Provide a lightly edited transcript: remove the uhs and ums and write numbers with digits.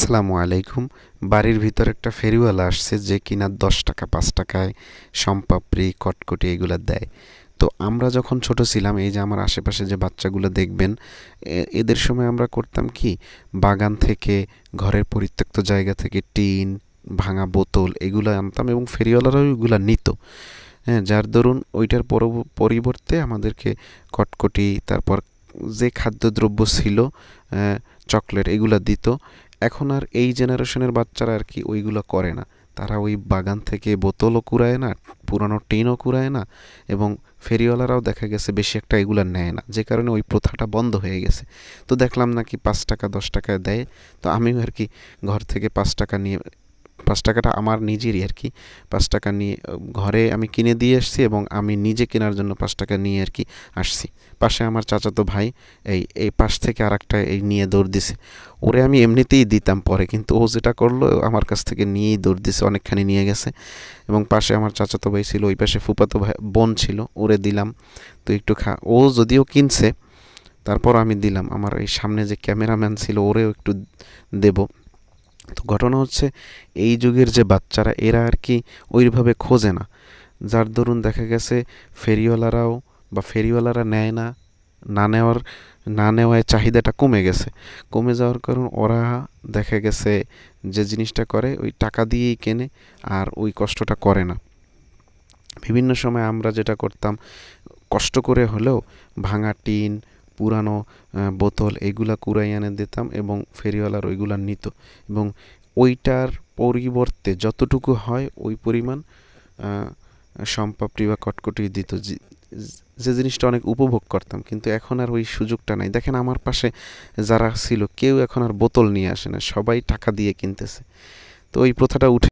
আসসালামু আলাইকুম। বাড়ির ভিতর একটা ফেরিওয়ালা আসছে যে কিনা 10 টাকা 5 টাকায় সম্পাপড়ি কটকটি এগুলা দেয়। তো আমরা যখন ছোট ছিলাম, এই যে আমার আশেপাশে যে বাচ্চাগুলো দেখবেন, এদের সময় আমরা করতাম কি, বাগান থেকে, ঘরের পরিত্যক্ত জায়গা থেকে টিন, ভাঙা বোতল এগুলো আনতাম এবং ফেরিওয়ালারাও এগুলো নিত। হ্যাঁ, যার দরুন ওইটার পরিবর্তে আমাদেরকে কটকটি, তারপর যে খাদ্যদ্রব্য ছিল, চকলেট এগুলা দিত। এখন আর এই জেনারেশনের বাচ্চারা আর কি ওইগুলো করে না। তারা ওই বাগান থেকে বোতলও কুড়ায় না, পুরানো টিনও কুড়ায় না, এবং ফেরিওয়ালারাও দেখা গেছে বেশি একটা এগুলো নেয় না, যে কারণে ওই প্রথাটা বন্ধ হয়ে গেছে। তো দেখলাম নাকি 5 টাকা 10 টাকায় দেয়। তো আমিও আর কি ঘর থেকে 5 টাকা নিয়ে, 5 টাকাটা আমার নিজেরই আর কি, 5 টাকা নিয়ে ঘরে আমি কিনে দিয়ে এসেছি এবং আমি নিজে কেনার জন্য 5 টাকা নিয়ে আর কি আসছি। পাশে আমার চাচাতো ভাই এই এই পাশ থেকে আরেকটা এই নিয়ে দৌড় দিছে। ওরে আমি এমনিতেই দিতাম পরে, কিন্তু ও যেটা করলো আমার কাছ থেকে নিয়েই দৌড় দিছে, অনেকখানি নিয়ে গেছে। এবং পাশে আমার চাচাতো ভাই ছিল, ওই পাশে ফুফাতো ভাই বোন ছিল, ওরে দিলাম। তো একটু ও যদিও কিনছে, তারপর আমি দিলাম। আমার এই সামনে যে ক্যামেরাম্যান ছিল ওরেও একটু দেব। তো ঘটনা হচ্ছে, এই যুগের যে বাচ্চারা এরা আর কি ওইভাবে খোঁজে না, যার দরুন দেখা গেছে ফেরিওয়ালারাও বা ফেরিওয়ালারা নেয় না। না নেওয়ার না নেওয়ায় চাহিদাটা কমে গেছে। কমে যাওয়ার কারণ ওরা দেখা গেছে যে জিনিসটা করে ওই টাকা দিয়েই কেনে, আর ওই কষ্টটা করে না। বিভিন্ন সময় আমরা যেটা করতাম, কষ্ট করে হলেও ভাঙা টিন, পুরানো বোতল এগুলা কুড়াই এনে দিতাম এবং ফেরিওয়ালার ওইগুলা নিত, এবং ওইটার পরিবর্তে যতটুকু হয় ওই পরিমাণ সম্পাপড়ি বা কটকটি দিত, যে জিনিসটা অনেক উপভোগ করতাম। কিন্তু এখন আর ওই সুযোগটা নাই। দেখেন আমার পাশে যারা ছিল কেউ এখন আর বোতল নিয়ে আসে না, সবাই টাকা দিয়ে কিনতেছে। তো ওই প্রথাটা উঠে